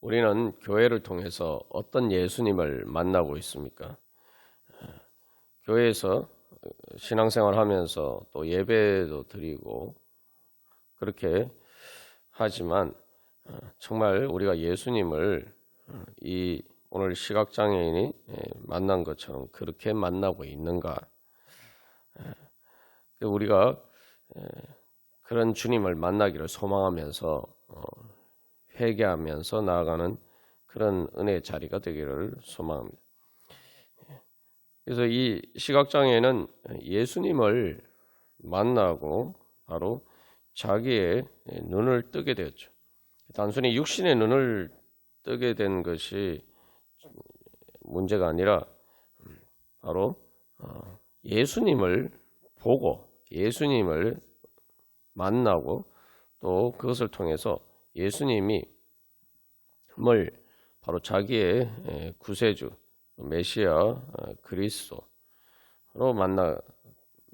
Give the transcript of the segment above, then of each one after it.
우리는 교회를 통해서 어떤 예수님을 만나고 있습니까? 교회에서 신앙생활 하면서 또 예배도 드리고 그렇게 하지만 정말 우리가 예수님을 이 오늘 시각장애인이 만난 것처럼 그렇게 만나고 있는가? 우리가 그런 주님을 만나기를 소망하면서 회개하면서 나아가는 그런 은혜의 자리가 되기를 소망합니다. 그래서 이 시각장애는 예수님을 만나고 바로 자기의 눈을 뜨게 되었죠. 단순히 육신의 눈을 뜨게 된 것이 문제가 아니라 바로 예수님을 보고 예수님을 만나고 또 그것을 통해서 예수님이 바로 자기의 구세주 메시아 그리스도로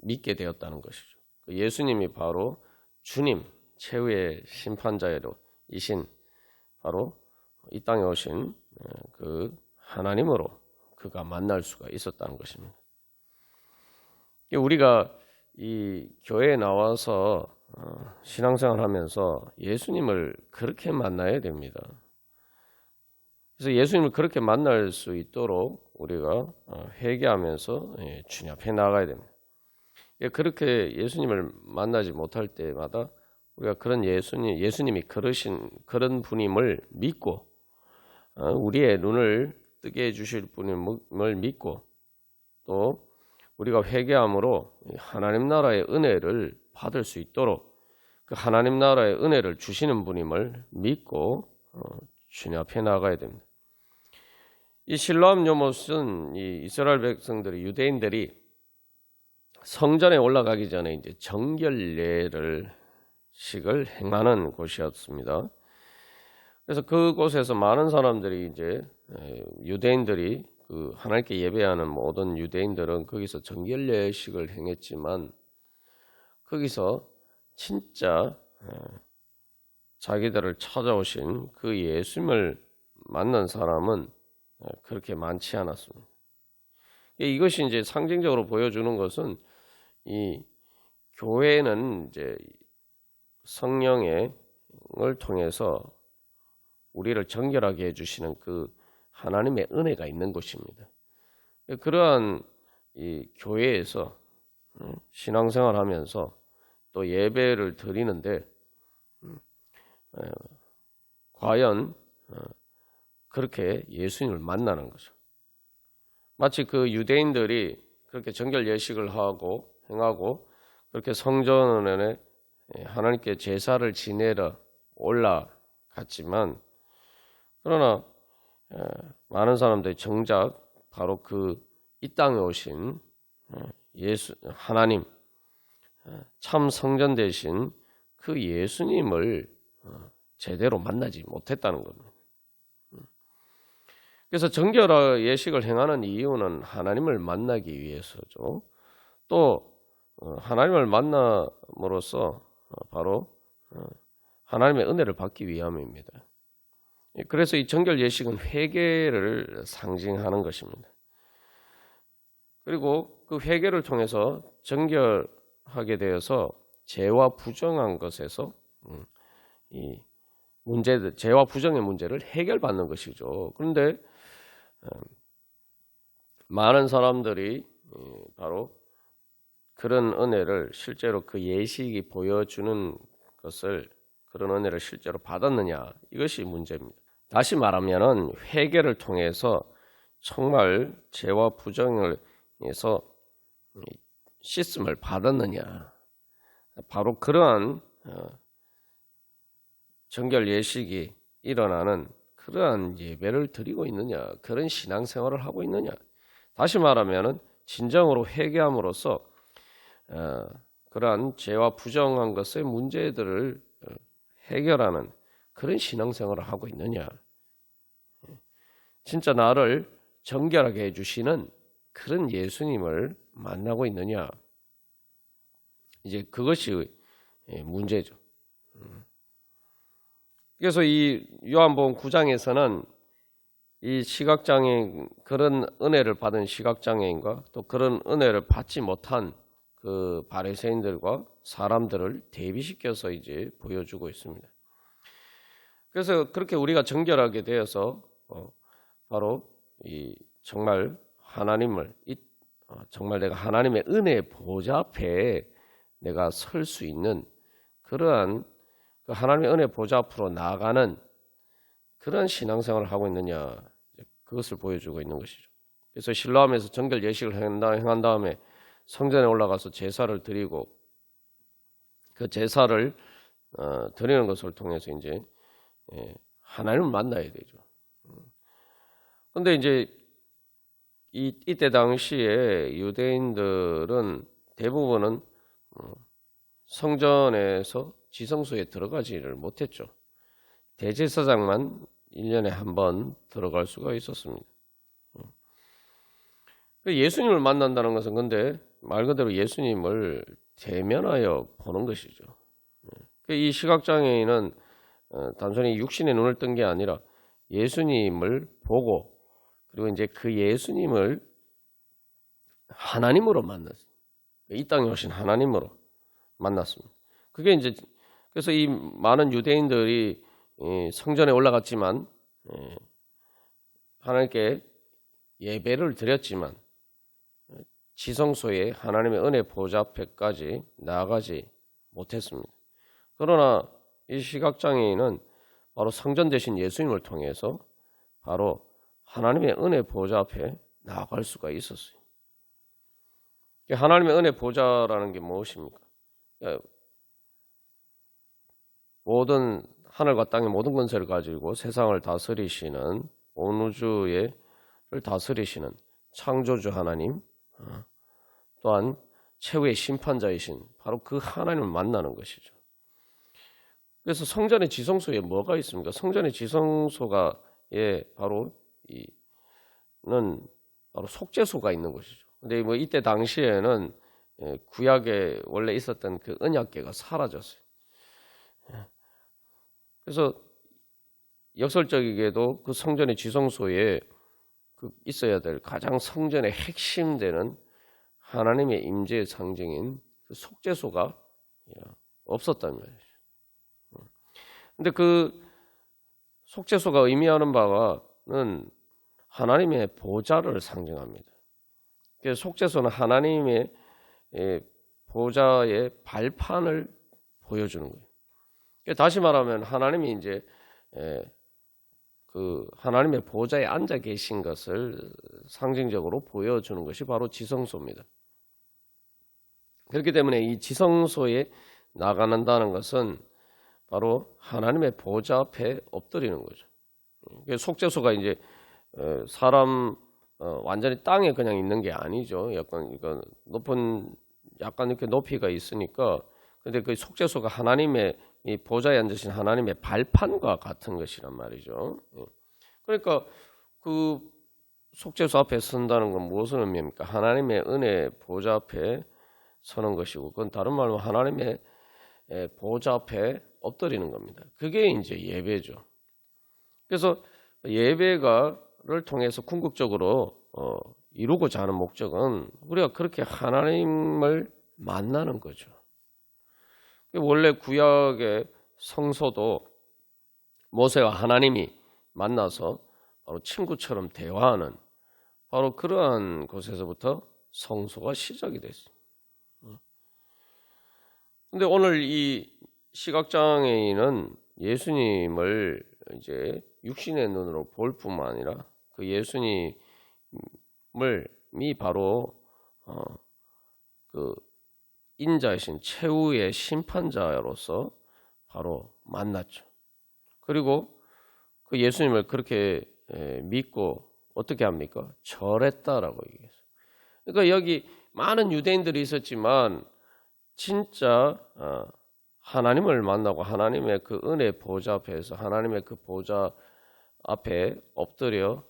믿게 되었다는 것이죠. 예수님이 바로 주님 최후의 심판자이신 바로 이 땅에 오신 그 하나님으로 그가 만날 수가 있었다는 것입니다. 우리가 이 교회에 나와서 신앙생활하면서 예수님을 그렇게 만나야 됩니다. 그래서 예수님을 그렇게 만날 수 있도록 우리가 회개하면서 주님 앞에 나가야 됩니다. 그렇게 예수님을 만나지 못할 때마다 우리가 그런 예수님이 그런 분임을 믿고 우리의 눈을 뜨게 해주실 분임을 믿고 또 우리가 회개함으로 하나님 나라의 은혜를 받을 수 있도록 그 하나님 나라의 은혜를 주시는 분임을 믿고 주님 앞에 나가야 됩니다. 이 실로암 요못은 이 이스라엘 백성들이 유대인들이 성전에 올라가기 전에 이제 정결례식을 행하는 곳이었습니다. 그래서 그곳에서 많은 사람들이 이제 유대인들이 그 하나님께 예배하는 모든 유대인들은 거기서 정결례식을 행했지만 거기서 진짜 자기들을 찾아오신 그 예수님을 만난 사람은 그렇게 많지 않았습니다. 이것이 이제 상징적으로 보여주는 것은 이 교회는 이제 성령을 통해서 우리를 정결하게 해주시는 그 하나님의 은혜가 있는 곳입니다. 그러한 이 교회에서 신앙생활하면서 또 예배를 드리는데 과연 그렇게 예수님을 만나는 거죠. 마치 그 유대인들이 그렇게 정결 예식을 행하고 그렇게 성전에 하나님께 제사를 지내러 올라갔지만 그러나 많은 사람들이 정작 바로 그 이 땅에 오신 하나님 참 성전 되신 그 예수님을 제대로 만나지 못했다는 겁니다. 그래서 정결 예식을 행하는 이유는 하나님을 만나기 위해서죠. 또 하나님을 만남으로써 바로 하나님의 은혜를 받기 위함입니다. 그래서 이 정결 예식은 회개를 상징하는 것입니다. 그리고 그 회개를 통해서 정결하게 되어서 죄와 부정한 것에서 죄와 부정의 문제를 해결받는 것이죠. 그런데 많은 사람들이 바로 그런 은혜를 실제로 그 예식이 보여주는 것을 그런 은혜를 실제로 받았느냐 이것이 문제입니다. 다시 말하면은 회개를 통해서 정말 죄와 부정에서 씻음을 받았느냐 바로 그러한 정결 예식이 일어나는 그러한 예배를 드리고 있느냐 그런 신앙생활을 하고 있느냐 다시 말하면은 진정으로 회개함으로써 그러한 죄와 부정한 것의 문제들을 해결하는 그런 신앙생활을 하고 있느냐 진짜 나를 정결하게 해주시는 그런 예수님을 만나고 있느냐 이제 그것이 문제죠. 그래서 이 요한복음 9장에서는 이 시각장애인, 그런 은혜를 받은 시각장애인과 또 그런 은혜를 받지 못한 그 바리새인들과 사람들을 대비시켜서 이제 보여주고 있습니다. 그래서 그렇게 우리가 정결하게 되어서 바로 이 정말 하나님을 정말 내가 하나님의 은혜 보좌 앞에 내가 설 수 있는 그러한 그 하나님의 은혜 보좌 앞으로 나아가는 그런 신앙생활을 하고 있느냐, 그것을 보여주고 있는 것이죠. 그래서 실로암에서 정결 예식을 행한 다음에 성전에 올라가서 제사를 드리고 그 제사를 드리는 것을 통해서 이제 하나님을 만나야 되죠. 그런데 이제 이때 당시에 유대인들은 대부분은 성전에서 지성소에 들어가지를 못했죠. 대제사장만 1년에 한 번 들어갈 수가 있었습니다. 예수님을 만난다는 것은 근데 말 그대로 예수님을 대면하여 보는 것이죠. 이 시각장애인은 단순히 육신의 눈을 뜬 게 아니라 예수님을 보고 그리고 이제 그 예수님을 하나님으로 만났어요. 이 땅에 오신 하나님으로 만났습니다. 그게 이제 그래서 이 많은 유대인들이 성전에 올라갔지만 하나님께 예배를 드렸지만 지성소에 하나님의 은혜 보좌 앞에까지 나아가지 못했습니다. 그러나 이 시각장애인은 바로 성전 되신 예수님을 통해서 바로 하나님의 은혜 보좌 앞에 나아갈 수가 있었어요. 하나님의 은혜 보좌라는 게 무엇입니까? 모든 하늘과 땅의 모든 권세를 가지고 세상을 다스리시는 온 우주를 다스리시는 창조주 하나님, 또한 최후의 심판자이신 바로 그 하나님을 만나는 것이죠. 그래서 성전의 지성소에 뭐가 있습니까? 성전의 지성소가 바로 바로 속죄소가 있는 것이죠. 근데 뭐 이때 당시에는 구약에 원래 있었던 그 언약궤가 사라졌어요. 그래서 역설적이게도 그 성전의 지성소에 있어야 될 가장 성전의 핵심되는 하나님의 임재의 상징인 그 속죄소가 없었단 말이죠. 근데 그 속죄소가 의미하는 바는 하나님의 보좌를 상징합니다. 그래서 속죄소는 하나님의 보좌의 발판을 보여주는 거예요. 다시 말하면 하나님이 이제 그 하나님의 보좌에 앉아 계신 것을 상징적으로 보여주는 것이 바로 지성소입니다. 그렇기 때문에 이 지성소에 나가는다는 것은 바로 하나님의 보좌 앞에 엎드리는 거죠. 속죄소가 이제 사람 완전히 땅에 그냥 있는 게 아니죠. 약간 이렇게 높이가 있으니까. 근데 그 속죄소가 하나님의 이 보좌에 앉으신 하나님의 발판과 같은 것이란 말이죠. 그러니까 그 속죄소 앞에 선다는 건 무엇을 의미합니까? 하나님의 은혜 보좌 앞에 서는 것이고, 그건 다른 말로 하나님의 보좌 앞에 엎드리는 겁니다. 그게 이제 예배죠. 그래서 예배를 통해서 궁극적으로 이루고자 하는 목적은 우리가 그렇게 하나님을 만나는 거죠. 원래 구약의 성소도 모세와 하나님이 만나서 바로 친구처럼 대화하는 바로 그러한 곳에서부터 성소가 시작이 됐습니다. 근데 오늘 이 시각장애인은 예수님을 이제 육신의 눈으로 볼 뿐만 아니라 그 예수님이 바로 그 인자이신 최후의 심판자로서 바로 만났죠. 그리고 그 예수님을 그렇게 믿고 어떻게 합니까? 절했다라고 얘기했어요. 그러니까 여기 많은 유대인들이 있었지만 진짜 하나님을 만나고 하나님의 그 은혜 보좌 앞에서 하나님의 그 보좌 앞에 엎드려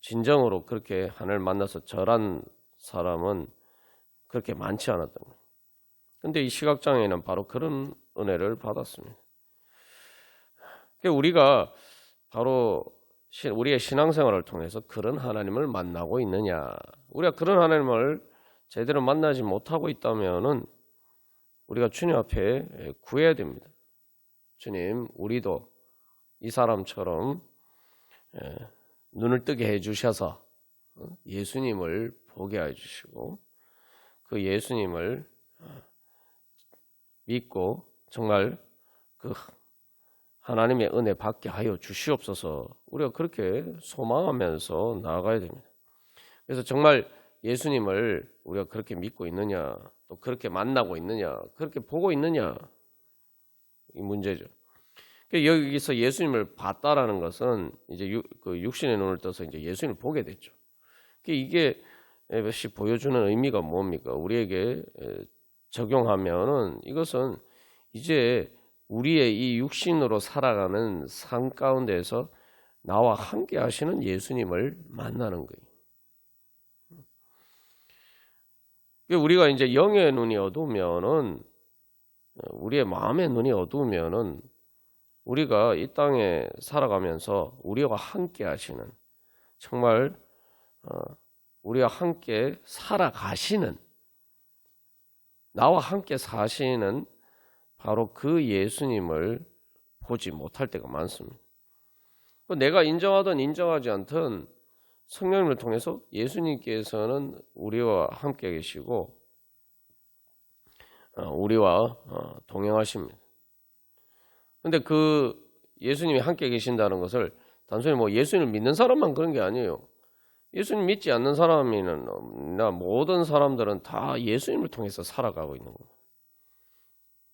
진정으로 그렇게 하나님을 만나서 절한 사람은 그렇게 많지 않았던 거예요. 근데 이 시각장애인은 바로 그런 은혜를 받았습니다. 우리가 바로 우리의 신앙생활을 통해서 그런 하나님을 만나고 있느냐? 우리가 그런 하나님을 제대로 만나지 못하고 있다면은 우리가 주님 앞에 구해야 됩니다. 주님, 우리도 이 사람처럼 눈을 뜨게 해주셔서 예수님을 보게 해주시고 그 예수님을 믿고 정말 그 하나님의 은혜 받게 하여 주시옵소서. 우리가 그렇게 소망하면서 나아가야 됩니다. 그래서 정말 예수님을 우리가 그렇게 믿고 있느냐, 또 그렇게 만나고 있느냐, 그렇게 보고 있느냐, 이 문제죠. 여기서 예수님을 봤다라는 것은 이제 육신의 눈을 떠서 이제 예수님을 보게 됐죠. 이게 보여주는 의미가 뭡니까? 우리에게 적용하면은 이것은 이제 우리의 이 육신으로 살아가는 삶 가운데서 나와 함께 하시는 예수님을 만나는 거예요. 우리가 이제 영의 눈이 어두우면은, 우리의 마음의 눈이 어두우면은 우리가 이 땅에 살아가면서 우리와 함께 하시는, 정말 우리와 함께 살아가시는, 나와 함께 사시는 바로 그 예수님을 보지 못할 때가 많습니다. 내가 인정하든 인정하지 않든 성령님을 통해서 예수님께서는 우리와 함께 계시고 우리와 동행하십니다. 근데 그 예수님이 함께 계신다는 것을 단순히 뭐 예수님을 믿는 사람만 그런 게 아니에요. 예수님 믿지 않는 사람이나 모든 사람들은 다 예수님을 통해서 살아가고 있는 겁니다.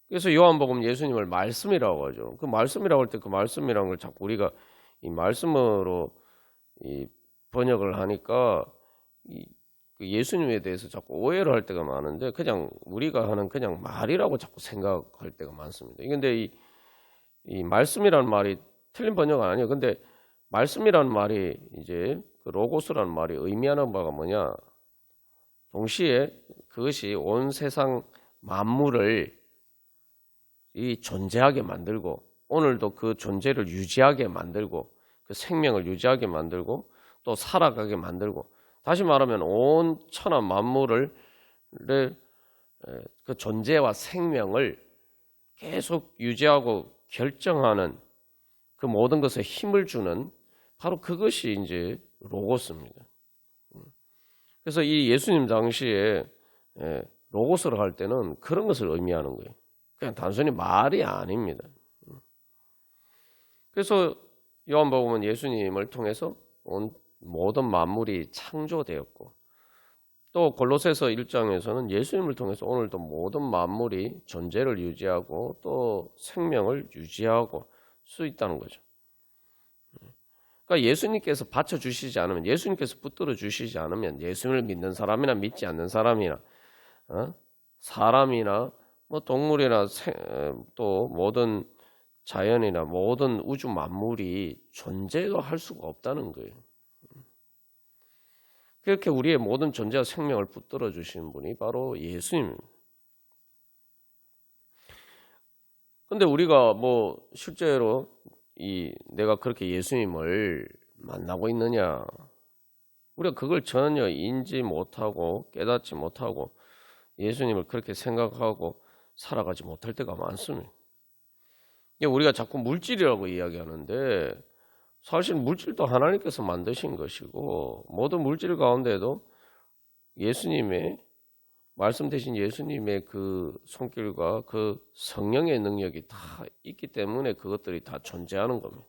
그래서 요한복음 예수님을 말씀이라고 하죠. 그 말씀이라고 할 때 그 말씀이라는 걸 자꾸 우리가 이 말씀으로 이 번역을 하니까 그 예수님에 대해서 자꾸 오해를 할 때가 많은데 그냥 우리가 하는 그냥 말이라고 자꾸 생각할 때가 많습니다. 근데 이 말씀이라는 말이 틀린 번역은 아니에요. 근데 말씀이라는 말이 이제 그 로고스라는 말이 의미하는 바가 뭐냐? 동시에 그것이 온 세상 만물을 이 존재하게 만들고 오늘도 그 존재를 유지하게 만들고 그 생명을 유지하게 만들고 또 살아가게 만들고 다시 말하면 온 천하 만물을 그 존재와 생명을 계속 유지하고 결정하는 그 모든 것에 힘을 주는 바로 그것이 이제 로고스입니다. 그래서 이 예수님 당시에 로고스를 할 때는 그런 것을 의미하는 거예요. 그냥 단순히 말이 아닙니다. 그래서 요한복음은 예수님을 통해서 온 모든 만물이 창조되었고 또 골로새서 1장에서는 예수님을 통해서 오늘도 모든 만물이 존재를 유지하고 또 생명을 유지하고 수 있다는 거죠. 그러니까 예수님께서 받쳐주시지 않으면, 예수님께서 붙들어 주시지 않으면 예수님을 믿는 사람이나 믿지 않는 사람이나 사람이나 뭐 동물이나 또 모든 자연이나 모든 우주 만물이 존재도 할 수가 없다는 거예요. 그렇게 우리의 모든 존재와 생명을 붙들어 주시는 분이 바로 예수님입니다. 근데 우리가 뭐 실제로 내가 그렇게 예수님을 만나고 있느냐? 우리가 그걸 전혀 인지 못하고 깨닫지 못하고 예수님을 그렇게 생각하고 살아가지 못할 때가 많습니다. 우리가 자꾸 물질이라고 이야기하는데 사실 물질도 하나님께서 만드신 것이고 모든 물질 가운데도 예수님의 말씀 대신 예수님의 그 손길과 그 성령의 능력이 다 있기 때문에 그것들이 다 존재하는 겁니다.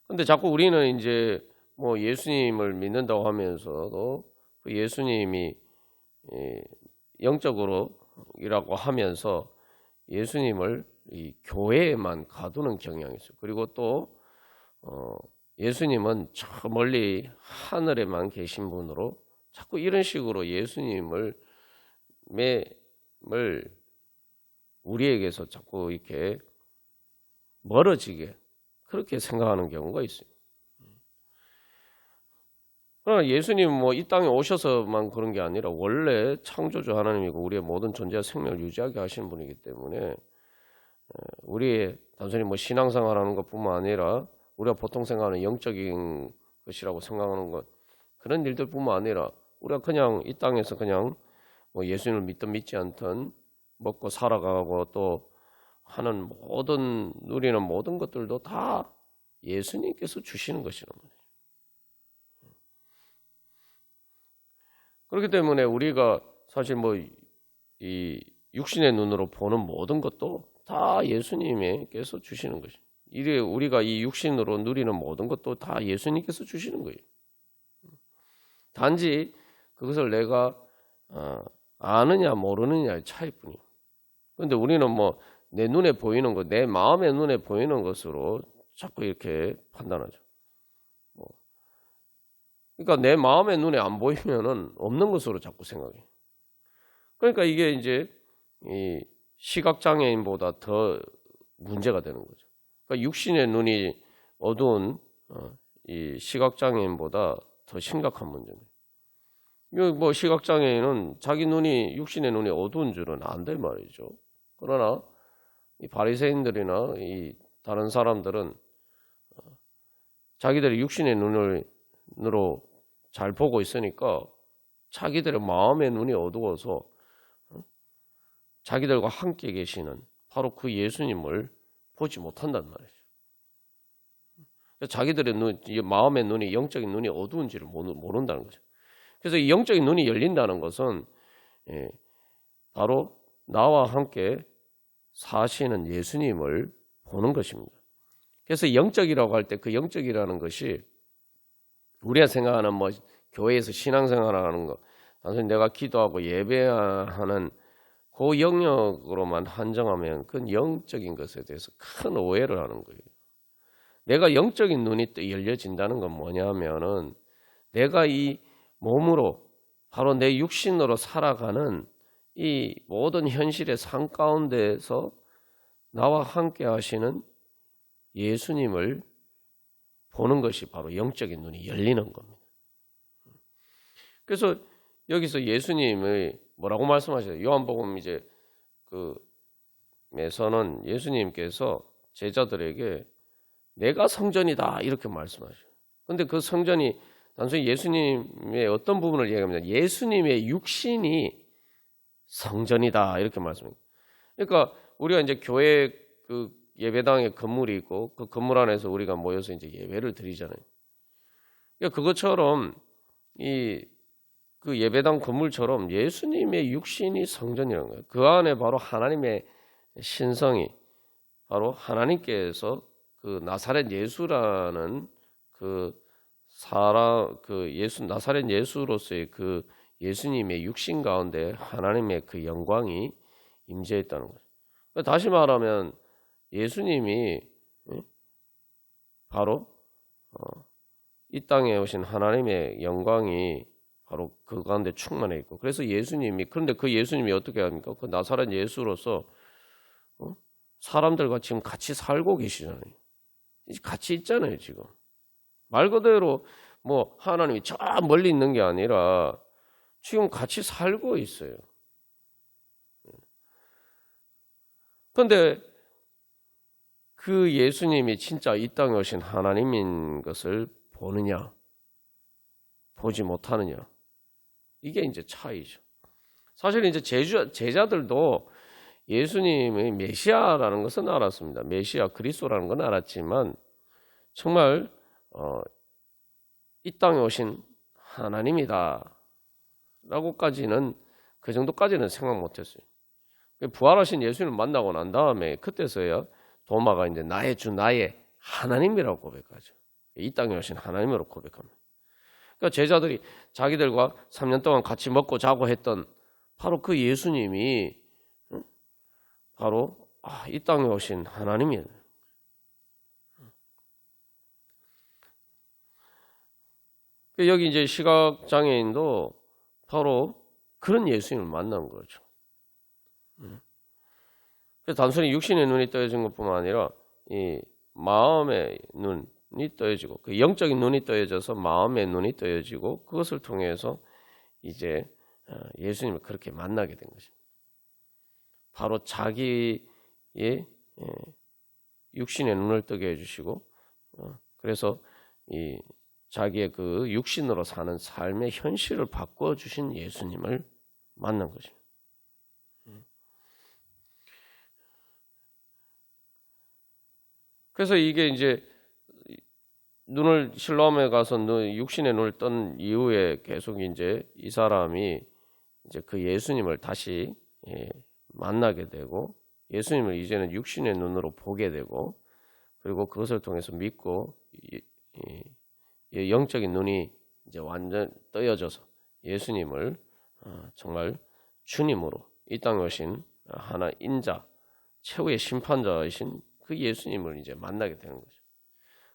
근데 자꾸 우리는 이제 뭐 예수님을 믿는다고 하면서도 그 예수님이 영적으로이라고 하면서 예수님을 이 교회에만 가두는 경향이 있어요. 그리고 또 예수님은 저 멀리 하늘에만 계신 분으로 자꾸 이런 식으로 예수님을 우리에게서 자꾸 이렇게 멀어지게 그렇게 생각하는 경우가 있어요. 그러나 예수님은 뭐 이 땅에 오셔서만 그런 게 아니라 원래 창조주 하나님이고 우리의 모든 존재와 생명을 유지하게 하시는 분이기 때문에 우리의 단순히 뭐 신앙생활하는 것뿐만 아니라 우리가 보통 생각하는 영적인 것이라고 생각하는 것, 그런 일들뿐만 아니라 우리가 그냥 이 땅에서 그냥 뭐 예수님을 믿든 믿지 않든 먹고 살아가고 또 하는 모든 누리는 모든 것들도 다 예수님께서 주시는 것이란 말이에요. 그렇기 때문에 우리가 사실 뭐 이 육신의 눈으로 보는 모든 것도 다 예수님께서 주시는 것이에요. 이래 우리가 이 육신으로 누리는 모든 것도 다 예수님께서 주시는 거예요. 단지 그것을 내가 아느냐 모르느냐의 차이뿐이에요. 그런데 우리는 뭐 내 눈에 보이는 것, 내 마음의 눈에 보이는 것으로 자꾸 이렇게 판단하죠. 그러니까 내 마음의 눈에 안 보이면은 없는 것으로 자꾸 생각해. 그러니까 이게 이제 이 시각장애인보다 더 문제가 되는 거죠. 그러니까 육신의 눈이 어두운 이 시각장애인보다 더 심각한 문제입니다. 뭐 시각장애인은 자기 눈이 육신의 눈이 어두운 줄은 안될 말이죠. 그러나 이 바리새인들이나 이 다른 사람들은 자기들이 육신의 눈으로 잘 보고 있으니까 자기들의 마음의 눈이 어두워서 자기들과 함께 계시는 바로 그 예수님을 보지 못한단 말이죠. 자기들의 마음의 눈이 영적인 눈이 어두운지를 모른다는 거죠. 그래서 이 영적인 눈이 열린다는 것은 바로 나와 함께 사시는 예수님을 보는 것입니다. 그래서 영적이라고 할 때 그 영적이라는 것이 우리가 생각하는 뭐 교회에서 신앙생활하는 거, 단순히 내가 기도하고 예배하는 그 영역으로만 한정하면 그건 영적인 것에 대해서 큰 오해를 하는 거예요. 내가 영적인 눈이 또 열려진다는 건 뭐냐면은 내가 이 몸으로 바로 내 육신으로 살아가는 이 모든 현실의 삶 가운데에서 나와 함께 하시는 예수님을 보는 것이 바로 영적인 눈이 열리는 겁니다. 그래서 여기서 예수님의 뭐라고 말씀하셔요? 요한복음 이제 그에서는 예수님께서 제자들에게 내가 성전이다 이렇게 말씀하셔요. 근데 그 성전이 단순히 예수님의 어떤 부분을 얘기합니다. 예수님의 육신이 성전이다 이렇게 말씀합니다. 그러니까 우리가 이제 교회 그 예배당에 건물이 있고 그 건물 안에서 우리가 모여서 이제 예배를 드리잖아요. 그러니까 그것처럼 그 예배당 건물처럼 예수님의 육신이 성전이라는 거예요. 그 안에 바로 하나님의 신성이 바로 하나님께서 그 나사렛 예수라는 그 사람 나사렛 예수로서의 그 예수님의 육신 가운데 하나님의 그 영광이 임재했다는 거죠. 다시 말하면 예수님이 바로 이 땅에 오신 하나님의 영광이 바로 그 가운데 충만해 있고, 그래서 예수님이, 그런데 그 예수님이 어떻게 합니까? 그 나사렛 예수로서 사람들과 지금 같이 살고 계시잖아요. 같이 있잖아요, 지금. 말 그대로 뭐 하나님이 저 멀리 있는 게 아니라 지금 같이 살고 있어요. 그런데 그 예수님이 진짜 이 땅에 오신 하나님인 것을 보느냐, 보지 못하느냐, 이게 이제 차이죠. 사실 이제 제자들도 예수님의 메시아라는 것은 알았습니다. 메시아 그리스도라는 건 알았지만 정말 이 땅에 오신 하나님이다 라고까지는, 그 정도까지는 생각 못했어요. 부활하신 예수님을 만나고 난 다음에 그때서야 도마가 이제 나의 주 나의 하나님이라고 고백하죠. 이 땅에 오신 하나님으로 고백합니다. 그러니까 제자들이 자기들과 3년 동안 같이 먹고 자고 했던 바로 그 예수님이 바로 이 땅에 오신 하나님이에요. 여기 이제 시각장애인도 바로 그런 예수님을 만난 거죠. 그래서 단순히 육신의 눈이 떠여진 것뿐만 아니라 이 마음의 눈이 떠여지고, 그 영적인 눈이 떠여져서 마음의 눈이 떠여지고, 그것을 통해서 이제 예수님을 그렇게 만나게 된 것입니다. 바로 자기의 육신의 눈을 뜨게 해주시고 그래서 이 자기의 그 육신으로 사는 삶의 현실을 바꿔주신 예수님을 만난 거죠. 그래서 이게 이제 눈을 실로암에 가서 육신의 눈을 뜬 이후에 계속 이제 이 사람이 이제 그 예수님을 다시 만나게 되고 예수님을 이제는 육신의 눈으로 보게 되고 그리고 그것을 통해서 믿고 영적인 눈이 이제 완전 떠여져서 예수님을 정말 주님으로 이 땅에 오신 하나 인자 최후의 심판자이신 그 예수님을 이제 만나게 되는 거죠.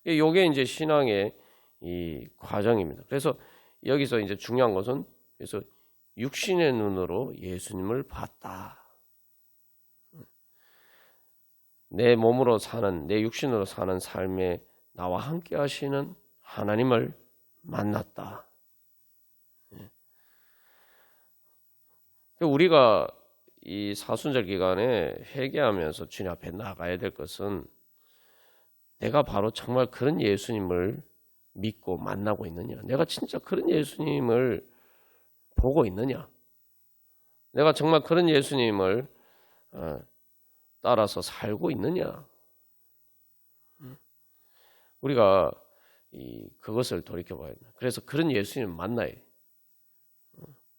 이게 이제 신앙의 이 과정입니다. 그래서 여기서 이제 중요한 것은 그래서 육신의 눈으로 예수님을 봤다. 내 몸으로 사는 내 육신으로 사는 삶에 나와 함께 하시는 하나님을 만났다. 우리가 이 사순절 기간에 회개하면서 주님 앞에 나가야 될 것은 내가 바로 정말 그런 예수님을 믿고 만나고 있느냐? 내가 진짜 그런 예수님을 보고 있느냐? 내가 정말 그런 예수님을 따라서 살고 있느냐? 우리가 그것을 돌이켜봐야 된다. 그래서 그런 예수님을 만나야 돼.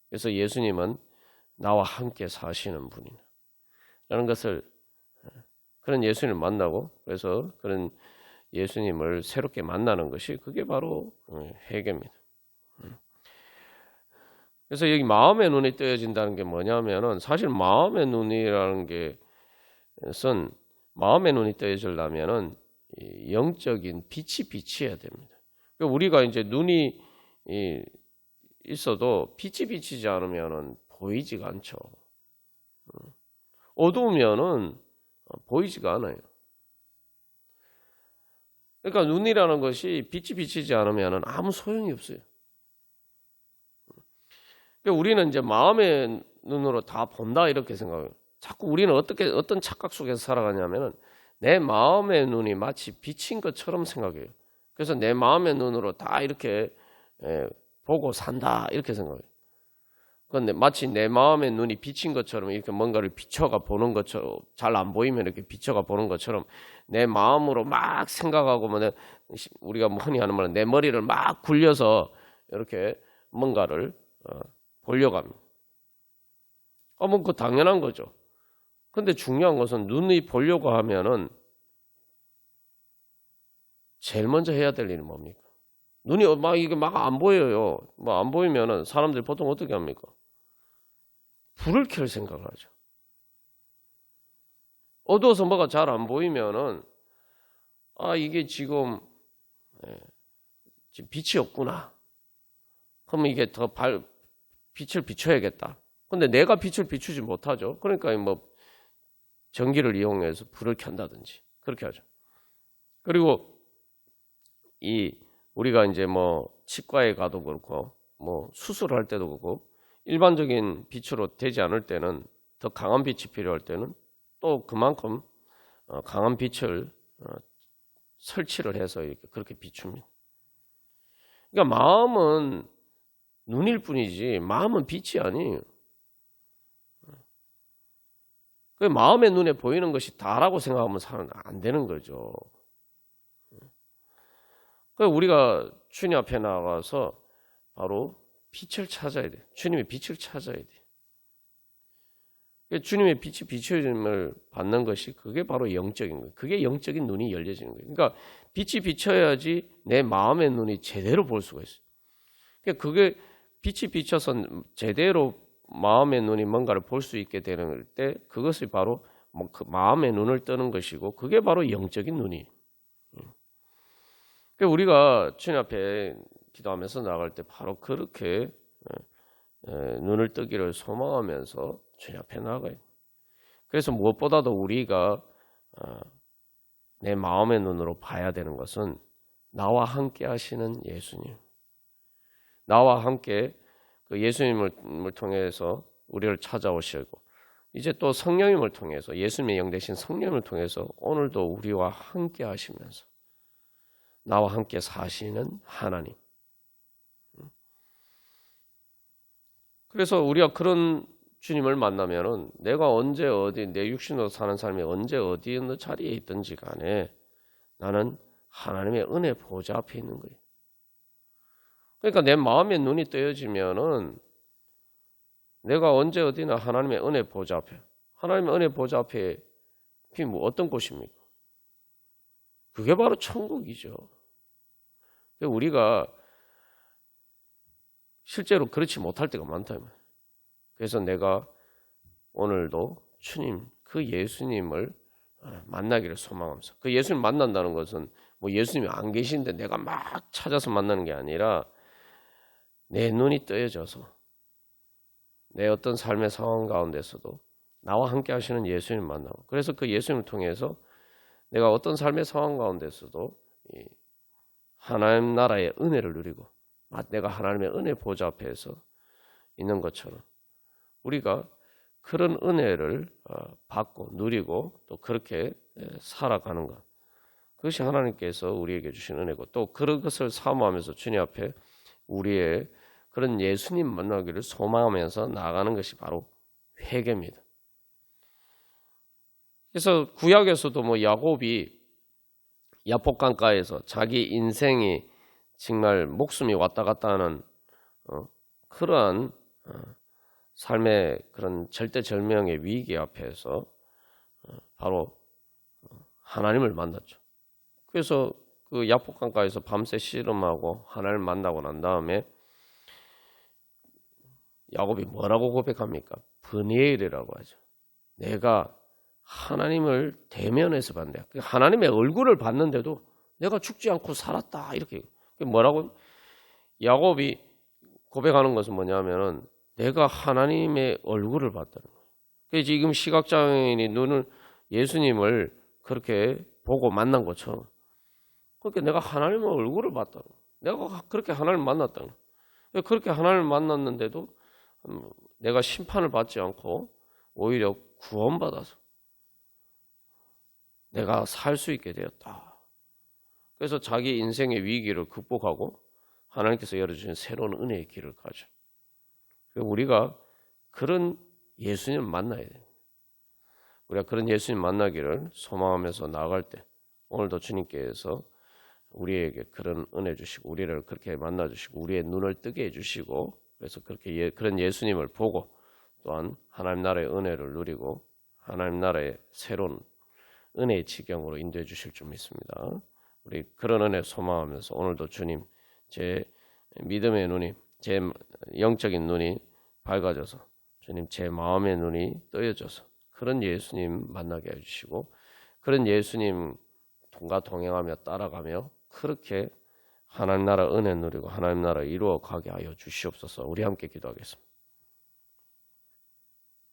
그래서 예수님은 나와 함께 사시는 분이다. 라는 것을 그런 예수님을 만나고 그래서 그런 예수님을 새롭게 만나는 것이 그게 바로 회개입니다. 그래서 여기 마음의 눈이 뜨여진다는 게 뭐냐면은 사실 마음의 눈이라는 것은 마음의 눈이 뜨여지려면은 영적인 빛이 비치어야 됩니다. 우리가 이제 눈이 있어도 빛이 비치지 않으면은 보이지가 않죠. 어두우면은 보이지가 않아요. 그러니까 눈이라는 것이 빛이 비치지 않으면 아무 소용이 없어요. 그러니까 우리는 이제 마음의 눈으로 다 본다 이렇게 생각해요. 자꾸 우리는 어떤 착각 속에서 살아가냐면은 내 마음의 눈이 마치 비친 것처럼 생각해요. 그래서 내 마음의 눈으로 다 이렇게 보고 산다 이렇게 생각해요. 그런데 마치 내 마음의 눈이 비친 것처럼 이렇게 뭔가를 비춰가 보는 것처럼 잘 안 보이면 이렇게 비춰가 보는 것처럼 내 마음으로 막 생각하고 우리가 흔히 하는 말은 내 머리를 막 굴려서 이렇게 뭔가를 보려고 합니다. 그 당연한 거죠. 근데 중요한 것은 눈이 보려고 하면은 제일 먼저 해야 될 일은 뭡니까? 눈이 이게 막 안 보여요. 안 보이면은 사람들이 보통 어떻게 합니까? 불을 켤 생각을 하죠. 어두워서 뭐가 잘 안 보이면은 이게 지금 빛이 없구나. 그러면 이게 더 빛을 비춰야겠다. 근데 내가 빛을 비추지 못하죠. 그러니까 전기를 이용해서 불을 켠다든지 그렇게 하죠. 그리고 우리가 이제 치과에 가도 그렇고 수술할 때도 그렇고 일반적인 빛으로 되지 않을 때는 더 강한 빛이 필요할 때는 또 그만큼 강한 빛을 설치를 해서 이렇게 그렇게 비춥니다. 그러니까 마음은 눈일 뿐이지 마음은 빛이 아니에요. 그 마음의 눈에 보이는 것이 다라고 생각하면 안 되는 거죠. 그래서 우리가 주님 앞에 나가서 바로 빛을 찾아야 돼. 주님의 빛을 찾아야 돼. 주님의 빛이 비춰짐을 받는 것이 그게 바로 영적인 거예요. 그게 영적인 눈이 열려지는 거예요. 그러니까 빛이 비쳐야지 내 마음의 눈이 제대로 볼 수가 있어요. 그러니까 그게 빛이 비쳐서 제대로 마음의 눈이 뭔가를 볼 수 있게 되는 때 그것이 바로 그 마음의 눈을 뜨는 것이고 그게 바로 영적인 눈이에요. 그러니까 우리가 주님 앞에 기도하면서 나갈 때 바로 그렇게 눈을 뜨기를 소망하면서 주님 앞에 나가요. 그래서 무엇보다도 우리가 내 마음의 눈으로 봐야 되는 것은 나와 함께 하시는 예수님. 나와 함께 그 예수님을 통해서 우리를 찾아오시고 이제 또 성령님을 통해서 예수님의 영 되신 성령님을 통해서 오늘도 우리와 함께 하시면서 나와 함께 사시는 하나님. 그래서 우리가 그런 주님을 만나면은 내가 언제 어디 내 육신으로 사는 사람이 언제 어디 어느 자리에 있든지 간에 나는 하나님의 은혜 보좌 앞에 있는 거예요. 그러니까 내 마음의 눈이 뜨여지면은 내가 언제 어디나 하나님의 은혜 보좌 앞에, 하나님의 은혜 보좌 앞에 뭐 어떤 곳입니까? 그게 바로 천국이죠. 우리가 실제로 그렇지 못할 때가 많다. 그래서 내가 오늘도 주님, 그 예수님을 만나기를 소망하면서, 그 예수님 만난다는 것은 뭐 예수님이 안 계신데 내가 막 찾아서 만나는 게 아니라 내 눈이 뜨여져서 내 어떤 삶의 상황 가운데서도 나와 함께 하시는 예수님을 만나고, 그래서 그 예수님을 통해서 내가 어떤 삶의 상황 가운데서도 하나님 나라의 은혜를 누리고 내가 하나님의 은혜 보좌 앞에서 있는 것처럼 우리가 그런 은혜를 받고 누리고 또 그렇게 살아가는 것, 그것이 하나님께서 우리에게 주신 은혜고, 또 그런 것을 사모하면서 주님 앞에 우리의 그런 예수님 만나기를 소망하면서 나아가는 것이 바로 회개입니다. 그래서 구약에서도 뭐 야곱이 야복강가에서 자기 인생이 정말 목숨이 왔다 갔다 하는 그러한 삶의 그런 절대절명의 위기 앞에서 바로 하나님을 만났죠. 그래서 그 야복강가에서 밤새 씨름하고 하나님을 만나고 난 다음에 야곱이 뭐라고 고백합니까? 브니엘이라고 하죠. 내가 하나님을 대면해서 봤는데, 하나님의 얼굴을 봤는데도 내가 죽지 않고 살았다, 이렇게. 뭐라고? 야곱이 고백하는 것은 뭐냐면은 내가 하나님의 얼굴을 봤다는 거예요. 그래서 지금 시각장애인이 눈을 예수님을 그렇게 보고 만난 것처럼, 그렇게 내가 하나님의 얼굴을 봤다는 거예요. 내가 그렇게 하나님을 만났다는 거예요. 그렇게 하나님을 만났는데도 내가 심판을 받지 않고 오히려 구원받아서 내가 살 수 있게 되었다. 그래서 자기 인생의 위기를 극복하고 하나님께서 열어주신 새로운 은혜의 길을 가죠. 우리가 그런 예수님을 만나야 돼요. 우리가 그런 예수님 만나기를 소망하면서 나아갈 때 오늘도 주님께서 우리에게 그런 은혜 주시고 우리를 그렇게 만나주시고 우리의 눈을 뜨게 해주시고, 그래서 그렇게 그런 예수님을 보고 또한 하나님 나라의 은혜를 누리고 하나님 나라의 새로운 은혜의 지경으로 인도해 주실 줄 믿습니다. 우리 그런 은혜 소망하면서 오늘도 주님, 제 믿음의 눈이, 제 영적인 눈이 밝아져서 주님 제 마음의 눈이 뜨여져서 그런 예수님 만나게 해주시고 그런 예수님과 동행하며 따라가며 그렇게 하나님 나라 은혜 누리고 하나님 나라 이루어 가게 하여 주시옵소서. 우리 함께 기도하겠습니다.